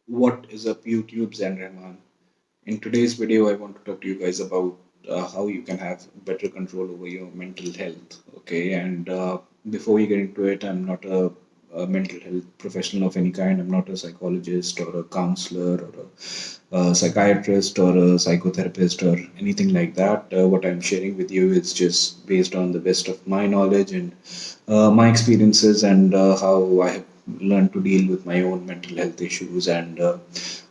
What is up, YouTube, Zen Rahman? In today's video, I want to talk to you guys about how you can have better control over your mental health. Okay, and before we get into it, I'm not a mental health professional of any kind. I'm not a psychologist or a counselor or a psychiatrist or a psychotherapist or anything like that. What I'm sharing with you is just based on the best of my knowledge and my experiences and how I have learned to deal with my own mental health issues and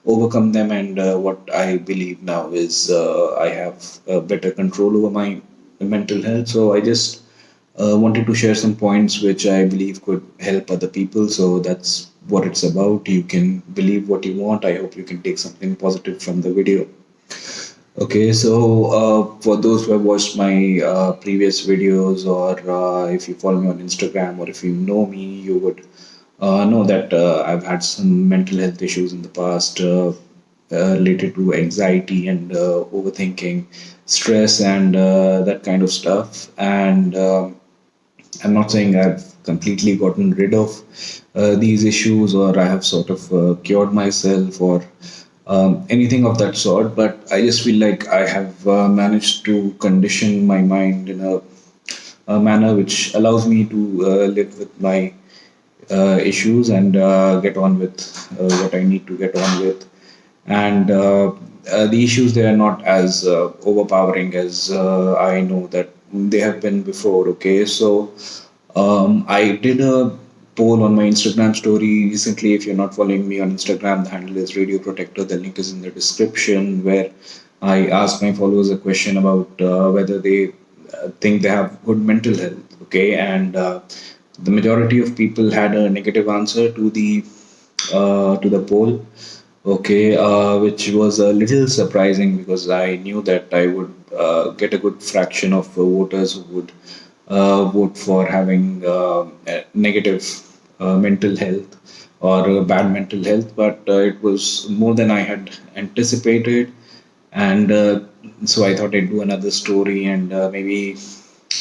overcome them. And what I believe now is I have better control over my mental health. So I just wanted to share some points which I believe could help other people. So that's what it's about. You can believe what you want. I hope you can take something positive from the video. Okay, so for those who have watched my previous videos, or if you follow me on Instagram, or if you know me, you would know that I've had some mental health issues in the past related to anxiety and overthinking, stress, and that kind of stuff. And I'm not saying I've completely gotten rid of these issues or I have sort of cured myself or anything of that sort, but I just feel like I have managed to condition my mind in a manner which allows me to live with my issues and get on with what I need to get on with. And the issues they are not as overpowering as I know that they have been before. Okay, so I did a poll on my Instagram story recently. If you're not following me on Instagram, the handle is Radio Protector. The link is in the description, where I asked my followers a question about whether they think they have good mental health. Okay, and the majority of people had a negative answer to the poll. Okay, which was a little surprising because I knew that I would get a good fraction of voters who would vote for having negative mental health or bad mental health, but it was more than I had anticipated. And so I thought I'd do another story and maybe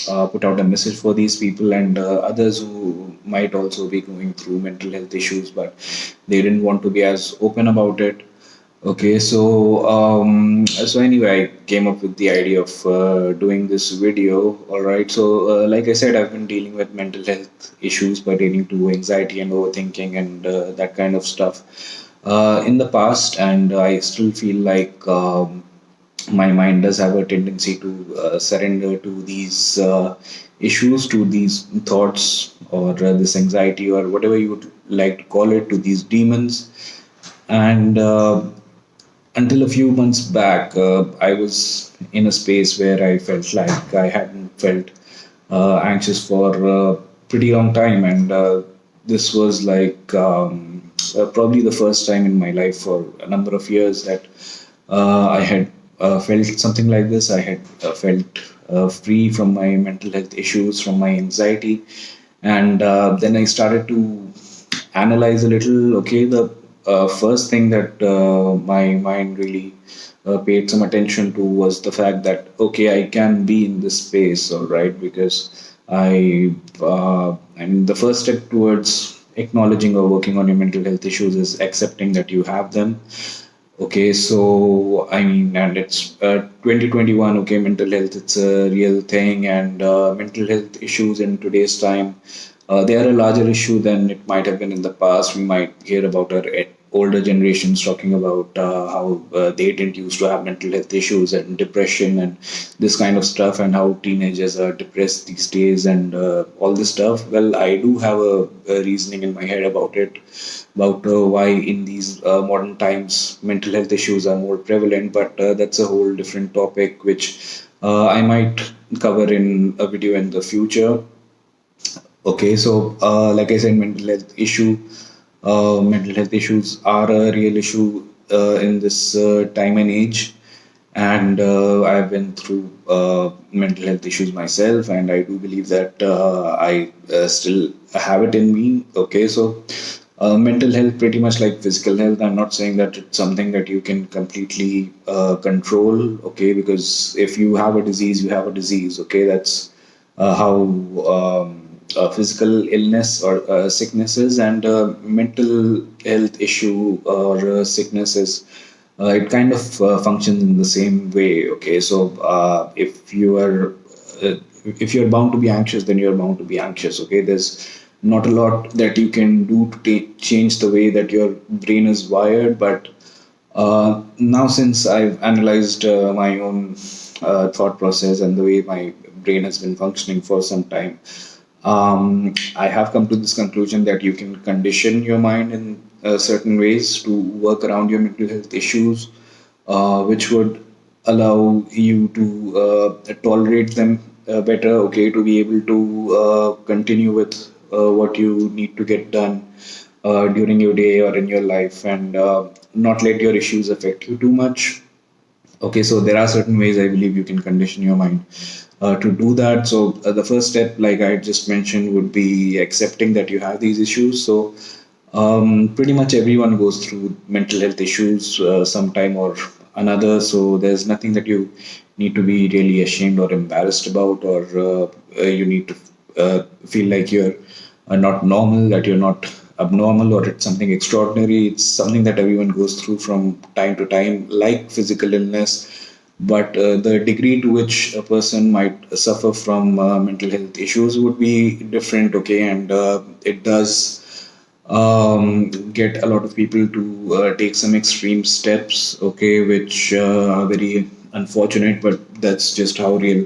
put out a message for these people and others who might also be going through mental health issues, but they didn't want to be as open about it. Okay, so so anyway, I came up with the idea of doing this video. All right, so like I said, I've been dealing with mental health issues pertaining to anxiety and overthinking and that kind of stuff in the past, and I still feel like my mind does have a tendency to surrender to these issues, to these thoughts, or this anxiety, or whatever you would like to call it, to these demons. And until a few months back, I was in a space where I felt like I hadn't felt anxious for a pretty long time. And this was like probably the first time in my life for a number of years that I had felt something like this. I had felt free from my mental health issues, from my anxiety. And then I started to analyze a little. Okay, the first thing that my mind really paid some attention to was the fact that okay, I can be in this space, all right, because I mean the first step towards acknowledging or working on your mental health issues is accepting that you have them. Okay, so I mean, and it's 2021. Okay, mental health, it's a real thing, and mental health issues in today's time, they are a larger issue than it might have been in the past. We might hear about our older generations talking about how they didn't used to have mental health issues and depression and this kind of stuff, and how teenagers are depressed these days and all this stuff. Well, I do have a reasoning in my head about it, about why in these modern times mental health issues are more prevalent, but that's a whole different topic which I might cover in a video in the future. Okay, so like I said, mental health issues are a real issue in this time and age, and I've been through mental health issues myself, and I do believe that I still have it in me. Okay, so mental health, pretty much like physical health, I'm not saying that it's something that you can completely control. Okay, because if you have a disease, you have a disease. Okay, that's how. physical illness or sicknesses, and mental health issue or sicknesses, it kind of functions in the same way. Okay, so uh, if you're bound to be anxious, then you're bound to be anxious. Okay, there's not a lot that you can do to change the way that your brain is wired, but now, since I've analyzed my own thought process and the way my brain has been functioning for some time, I have come to this conclusion that you can condition your mind in certain ways to work around your mental health issues, which would allow you to tolerate them better, okay, to be able to continue with what you need to get done during your day or in your life, and not let your issues affect you too much. Okay, so there are certain ways I believe you can condition your mind to do that. So the first step, like I just mentioned, would be accepting that you have these issues. So pretty much everyone goes through mental health issues sometime or another. So there's nothing that you need to be really ashamed or embarrassed about, or you need to feel like you're not normal, that you're not abnormal, or it's something extraordinary. It's something that everyone goes through from time to time, like physical illness. But the degree to which a person might suffer from mental health issues would be different, okay? And it does get a lot of people to take some extreme steps, okay, which are very unfortunate, but that's just how real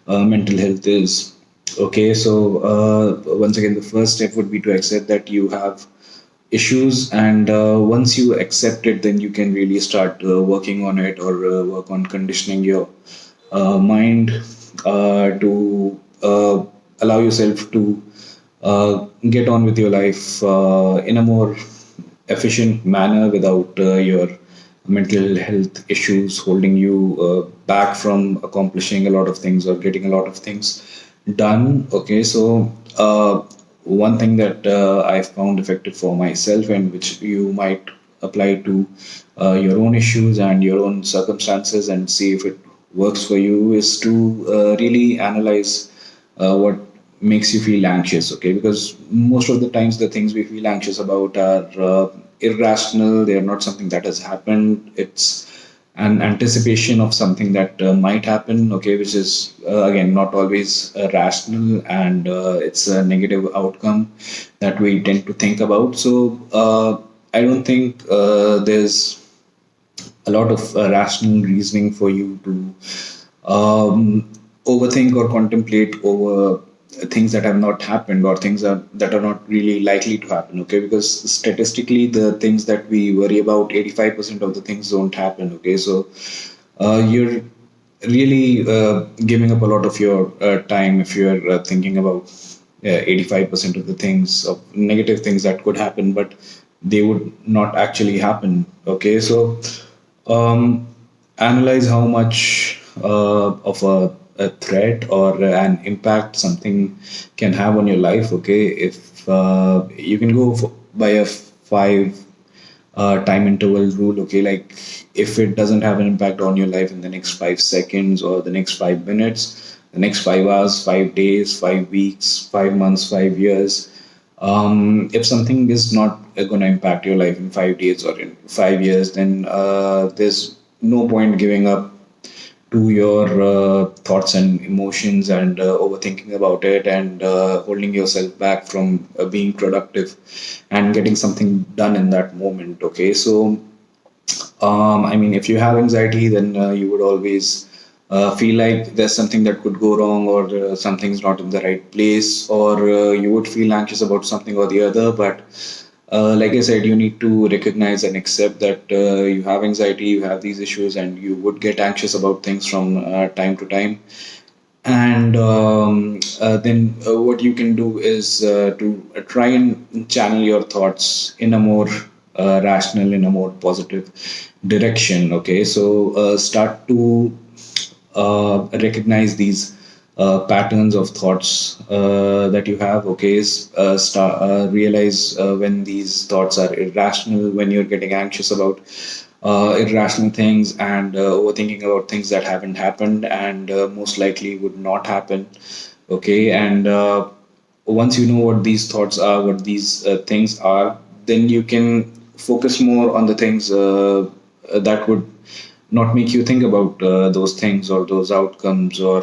mental health is. Okay, so once again, the first step would be to accept that you have issues, and once you accept it, then you can really start working on it, or work on conditioning your mind to allow yourself to get on with your life in a more efficient manner without your mental health issues holding you back from accomplishing a lot of things or getting a lot of things done. Okay, so one thing that I found effective for myself, and which you might apply to your own issues and your own circumstances and see if it works for you, is to really analyze what makes you feel anxious. Okay, because most of the times the things we feel anxious about are irrational. They are not something that has happened. It's an anticipation of something that might happen, okay, which is again not always rational, and it's a negative outcome that we tend to think about. So I don't think there's a lot of rational reasoning for you to overthink or contemplate over things that have not happened, or things that are not really likely to happen, okay, because statistically the things that we worry about, 85% of the things don't happen, okay. So you're really giving up a lot of your time if you're thinking about 85% of the things, of negative things that could happen, but they would not actually happen, okay. So um, analyze how much of a threat or an impact something can have on your life. Okay, if you can go by a five time interval rule. Okay, like if it doesn't have an impact on your life in the next 5 seconds or the next 5 minutes, the next 5 hours, 5 days, 5 weeks, 5 months, 5 years, if something is not going to impact your life in 5 days or in 5 years, then there's no point giving up to your thoughts and emotions and overthinking about it, and holding yourself back from being productive and getting something done in that moment. Okay, so I mean, if you have anxiety, then you would always feel like there's something that could go wrong, or something's not in the right place, or you would feel anxious about something or the other. But like I said, you need to recognize and accept that you have anxiety, you have these issues, and you would get anxious about things from time to time. And then what you can do is to try and channel your thoughts in a more rational, in a more positive direction. Okay, so start to recognize these patterns of thoughts that you have. Okay, start realize when these thoughts are irrational, when you're getting anxious about irrational things, and overthinking about things that haven't happened and most likely would not happen. Okay, and once you know what these thoughts are, what these things are, then you can focus more on the things that would not make you think about those things or those outcomes or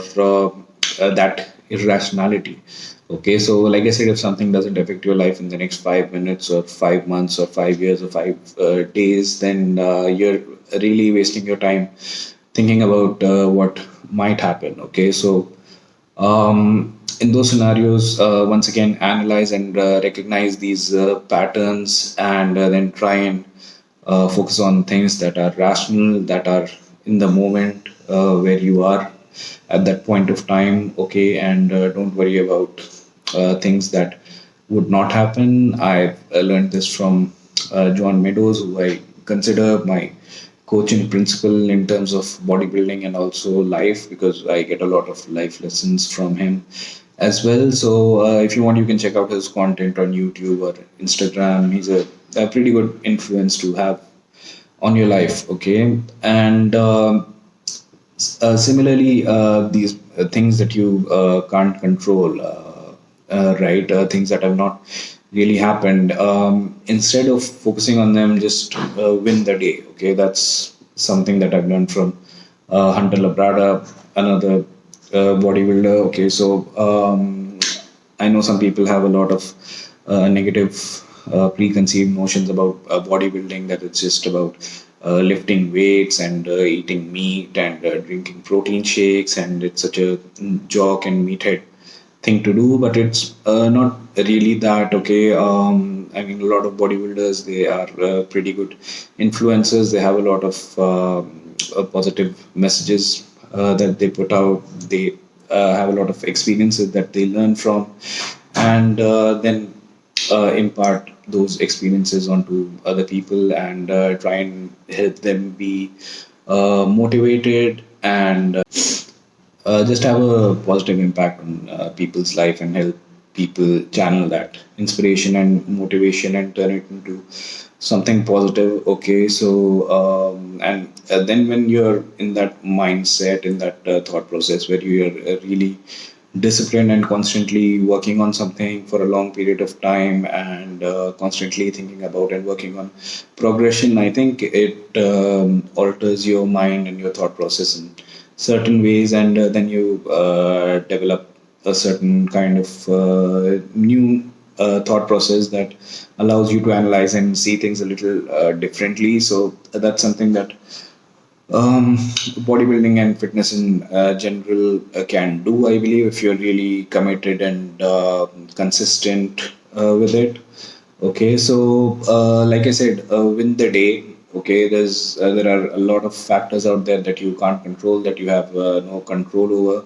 that irrationality. Okay, so like I said, if something doesn't affect your life in the next 5 minutes or 5 months or 5 years or 5 days, then you're really wasting your time thinking about what might happen. Okay, so in those scenarios, once again, analyze and recognize these patterns, and then try and focus on things that are rational, that are in the moment where you are at that point of time. Okay, and don't worry about things that would not happen. I've learned this from John Meadows, who I consider my coach in principle in terms of bodybuilding and also life, because I get a lot of life lessons from him as well. So if you want, you can check out his content on YouTube or Instagram. He's a pretty good influence to have on your life. Okay, and similarly, these things that you can't control, right? Things that have not really happened. Instead of focusing on them, just win the day. Okay, that's something that I've learned from Hunter Labrada, another bodybuilder. Okay, so I know some people have a lot of negative preconceived notions about bodybuilding, that it's just about lifting weights and eating meat and drinking protein shakes, and it's such a jock and meathead thing to do, but it's not really that. Okay, I mean, a lot of bodybuilders, they are pretty good influencers. They have a lot of positive messages that they put out. They have a lot of experiences that they learn from, and then impart those experiences onto other people, and try and help them be motivated, and just have a positive impact on people's life, and help people channel that inspiration and motivation and turn it into something positive. Okay, so and then when you're in that mindset, in that thought process where you're really disciplined and constantly working on something for a long period of time, and constantly thinking about and working on progression, I think it alters your mind and your thought process in certain ways, and then you develop a certain kind of new thought process that allows you to analyze and see things a little differently. So that's something that bodybuilding and fitness in general can do, I believe, if you're really committed and consistent with it. Okay, so like I said, win the day. Okay, there are a lot of factors out there that you can't control, that you have no control over.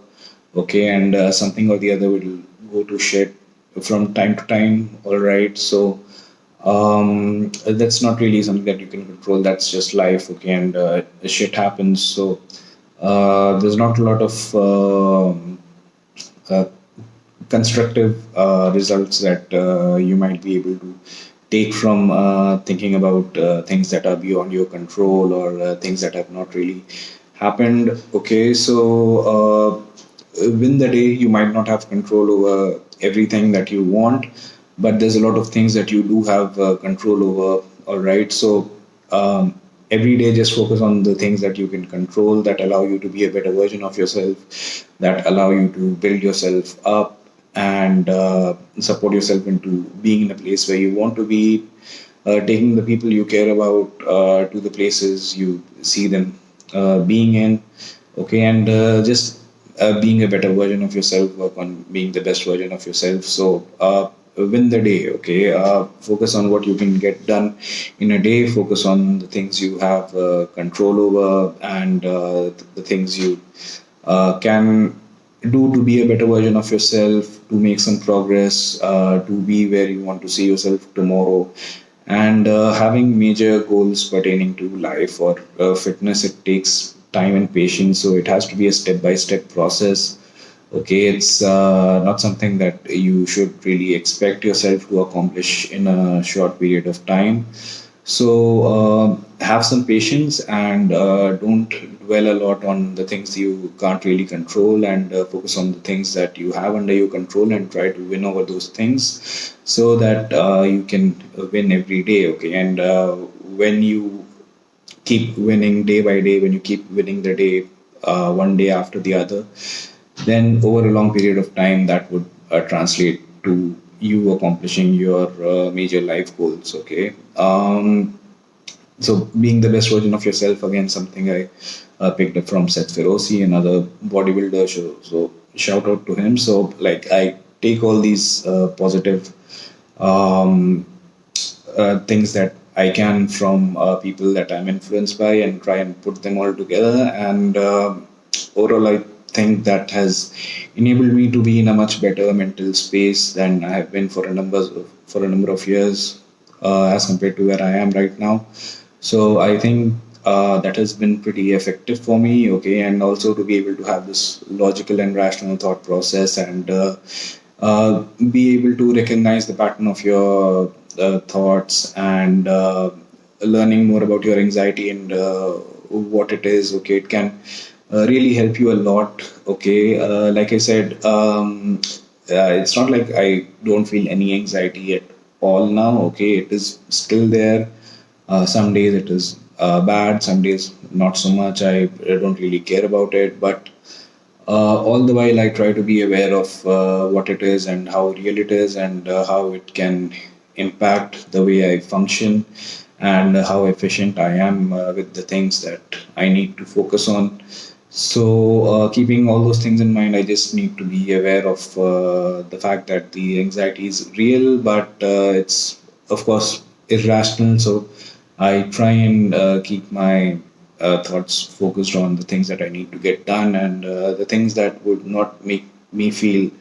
Okay, and something or the other will go to shit from time to time. All right, so that's not really something that you can control. That's just life. Okay, and shit happens. So there's not a lot of uh, constructive results that you might be able to take from thinking about things that are beyond your control, or things that have not really happened. Okay, so win the day. You might not have control over everything that you want, but there's a lot of things that you do have control over. All right, so every day just focus on the things that you can control, that allow you to be a better version of yourself, that allow you to build yourself up, and support yourself into being in a place where you want to be, taking the people you care about to the places you see them being in. Okay, and just being a better version of yourself, work on being the best version of yourself. So win the day. Okay, focus on what you can get done in a day, focus on the things you have control over, and the things you can do to be a better version of yourself, to make some progress, to be where you want to see yourself tomorrow. And having major goals pertaining to life or fitness, it takes time and patience. So it has to be a step by step process. Okay, it's not something that you should really expect yourself to accomplish in a short period of time. So have some patience and don't dwell a lot on the things you can't really control, and focus on the things that you have under your control and try to win over those things so that you can win every day. Okay, and when you keep winning day by day, when you keep winning the day one day after the other, then over a long period of time, that would translate to you accomplishing your major life goals. Okay. So being the best version of yourself, again, something I picked up from Seth Ferosi, another bodybuilder. So shout out to him. So like I take all these positive um, things that I can from people that I'm influenced by and try and put them all together. And overall, I think that has enabled me to be in a much better mental space than I have been for a number of years as compared to where I am right now. So I think that has been pretty effective for me. Okay, and also to be able to have this logical and rational thought process and be able to recognize the pattern of your thoughts and learning more about your anxiety and what it is. Okay, it can really help you a lot. Okay, like I said, it's not like I don't feel any anxiety at all now. Okay, it is still there. Some days it is bad, some days not so much. I don't really care about it, but all the while, I try to be aware of what it is and how real it is, and how it can impact the way I function and how efficient I am with the things that I need to focus on. So, keeping all those things in mind, I just need to be aware of the fact that the anxiety is real, but it's, of course, irrational. So, I try and keep my thoughts focused on the things that I need to get done, and the things that would not make me feel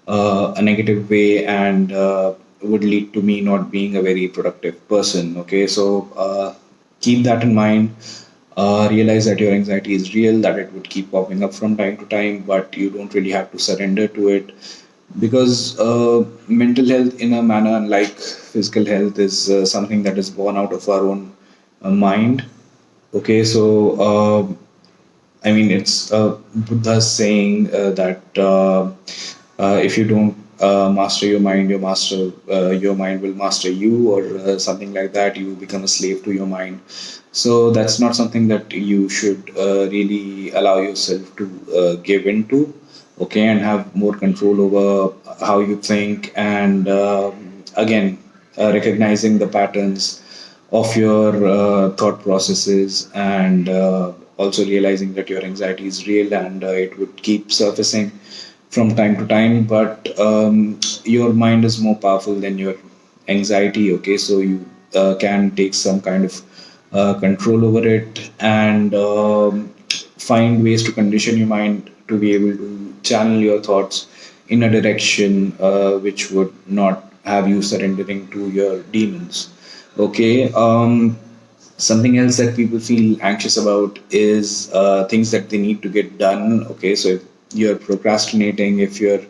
a negative way and would lead to me not being a very productive person. Okay, so keep that in mind. Realize that your anxiety is real, that it would keep popping up from time to time, but you don't really have to surrender to it, because mental health, in a manner unlike physical health, is something that is born out of our own mind. Okay, so I mean, it's Buddha's saying that if you don't master your mind, your mind will master you, or something like that. You become a slave to your mind. So that's not something that you should really allow yourself to give into. Okay, and have more control over how you think, and again, recognizing the patterns of your thought processes, and also realizing that your anxiety is real and it would keep surfacing from time to time, but your mind is more powerful than your anxiety. Okay, so you can take some kind of control over it, and find ways to condition your mind to be able to channel your thoughts in a direction which would not have you surrendering to your demons. Okay. Something else that people feel anxious about is things that they need to get done. Okay, so if you're procrastinating, if you're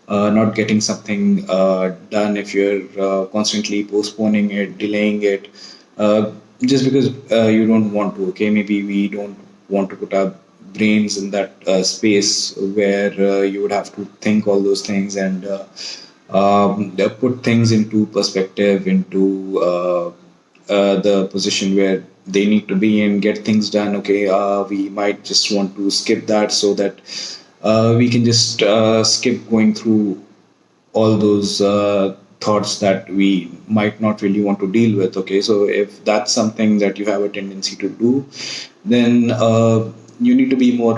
not getting something done, if you're constantly postponing it, delaying it, uh, just because you don't want to. Okay, maybe we don't want to put our brains in that space where you would have to think all those things and put things into perspective, into the position where they need to be and get things done. Okay, we might just want to skip that so that we can just skip going through all those thoughts that we might not really want to deal with. Okay, so if that's something that you have a tendency to do, then you need to be more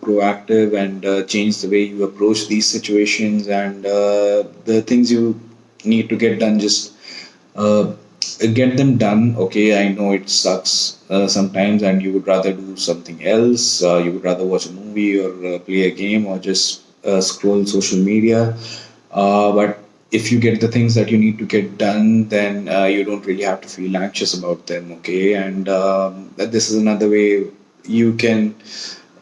proactive and change the way you approach these situations, and the things you need to get done, just uh, get them done. Okay, I know it sucks sometimes, and you would rather do something else. You would rather watch a movie or play a game or just scroll social media. But if you get the things that you need to get done, then you don't really have to feel anxious about them. Okay, and this is another way you can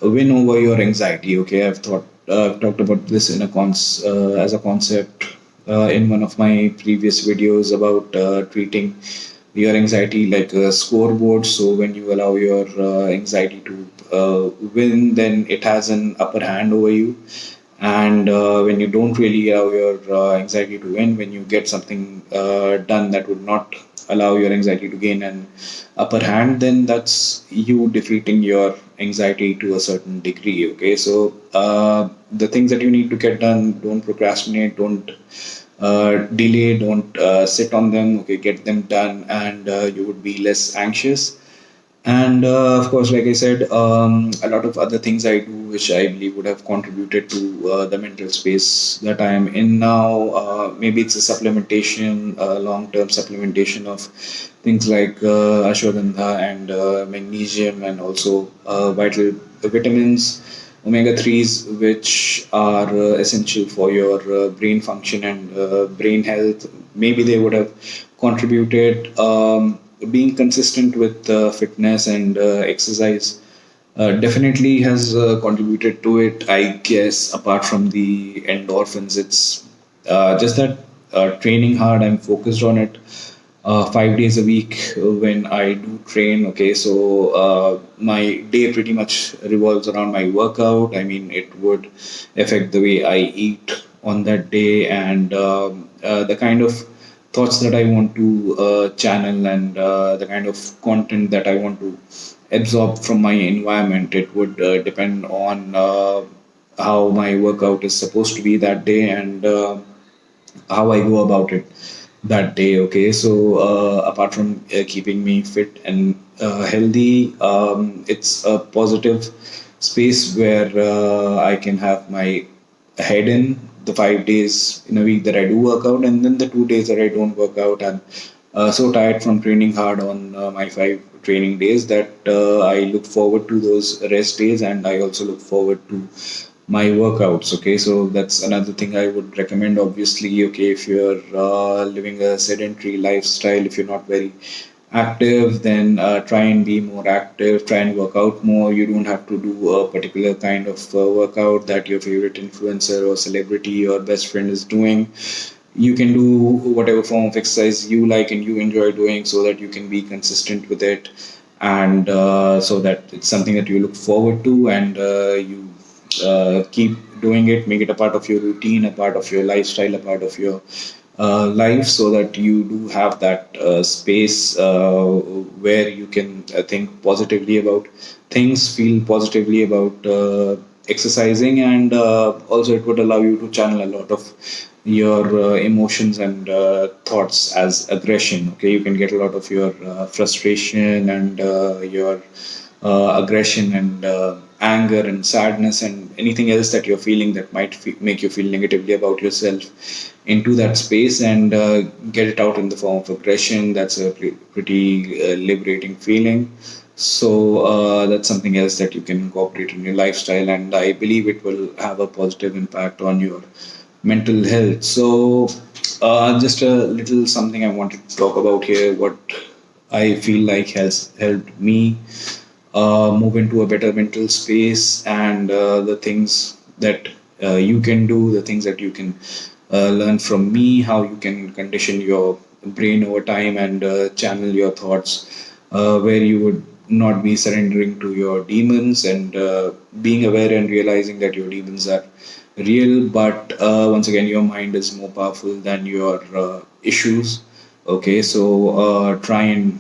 win over your anxiety. Okay, I've talked about this in as a concept in one of my previous videos about treating your anxiety like a scoreboard. So when you allow your anxiety to win, then it has an upper hand over you. And when you don't really allow your anxiety to win, when you get something done that would not allow your anxiety to gain an upper hand, then that's you defeating your anxiety to a certain degree. Okay, so the things that you need to get done, don't procrastinate, don't delay, don't sit on them. Okay, get them done, and you would be less anxious. And of course, like I said, a lot of other things I do, which I believe would have contributed to the mental space that I am in now. Maybe it's a supplementation, long-term supplementation of things like ashwagandha and magnesium, and also vital vitamins, omega 3s, which are essential for your brain function and brain health. Maybe they would have contributed. Being consistent with fitness and exercise definitely has contributed to it, I guess. Apart from the endorphins, it's just that training hard, I'm focused on it 5 days a week when I do train. Okay, so my day pretty much revolves around my workout. I mean, it would affect the way I eat on that day, and the kind of thoughts that I want to channel, and the kind of content that I want to absorb from my environment. It would depend on how my workout is supposed to be that day, and how I go about it that day. Okay, so apart from keeping me fit and healthy, it's a positive space where I can have my head in the 5 days in a week that I do work out, and then the 2 days that I don't work out. I'm so tired from training hard on my 5 training days that I look forward to those rest days, and I also look forward to my workouts. Okay, so that's another thing I would recommend. Obviously, okay, if you're living a sedentary lifestyle, if you're not very active, then try and be more active, try and work out more. You don't have to do a particular kind of workout that your favorite influencer or celebrity or best friend is doing. You can do whatever form of exercise you like and you enjoy doing, so that you can be consistent with it, and so that it's something that you look forward to, and you keep doing it, make it a part of your routine, a part of your lifestyle, a part of your life, so that you do have that space where you can think positively about things, feel positively about exercising, and also it would allow you to channel a lot of your emotions and thoughts as aggression. Okay, you can get a lot of your frustration and your aggression and anger and sadness and anything else that you're feeling that might make you feel negatively about yourself into that space, and get it out in the form of aggression. That's a pretty liberating feeling. So that's something else that you can incorporate in your lifestyle, and I believe it will have a positive impact on your mental health. So just a little something I wanted to talk about here, what I feel like has helped me move into a better mental space, and the things that you can do, the things that you can learn from me, how you can condition your brain over time, and channel your thoughts where you would not be surrendering to your demons, and being aware and realizing that your demons are real, but once again, your mind is more powerful than your issues. Okay, so try and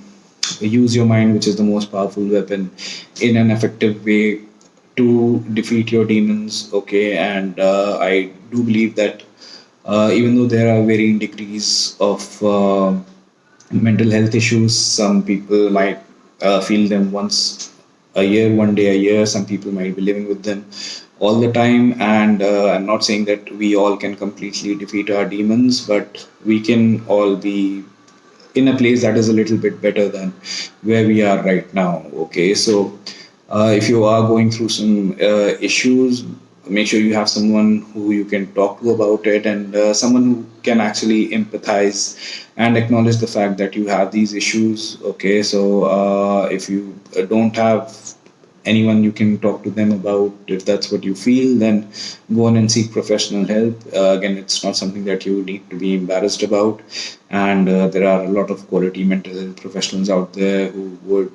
use your mind, which is the most powerful weapon, in an effective way to defeat your demons. Okay, and I do believe that even though there are varying degrees of mental health issues, some people might feel them once a year, one day a year. Some people might be living with them all the time. And I'm not saying that we all can completely defeat our demons, but we can all be in a place that is a little bit better than where we are right now. Okay, so if you are going through some issues, make sure you have someone who you can talk to about it, and someone who can actually empathize and acknowledge the fact that you have these issues. Okay, so if you don't have anyone you can talk to them about. If that's what you feel, then go on and seek professional help. Again, it's not something that you need to be embarrassed about. And there are a lot of quality mental health professionals out there who would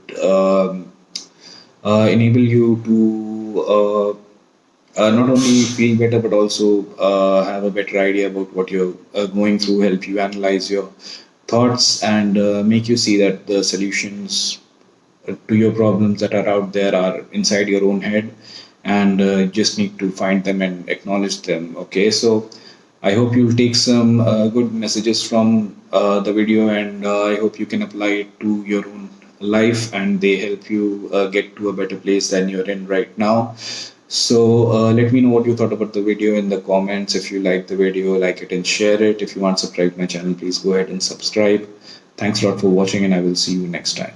enable you to not only feel better but also have a better idea about what you're going through, help you analyze your thoughts, and make you see that the solutions to your problems that are out there are inside your own head, and just need to find them and acknowledge them. Okay, so I hope you'll take some good messages from the video, and I hope you can apply it to your own life and they help you get to a better place than you're in right now. So let me know what you thought about the video in the comments. If you like the video, like it and share it. If you want to subscribe to my channel, please go ahead and subscribe. Thanks a lot for watching, and I will see you next time.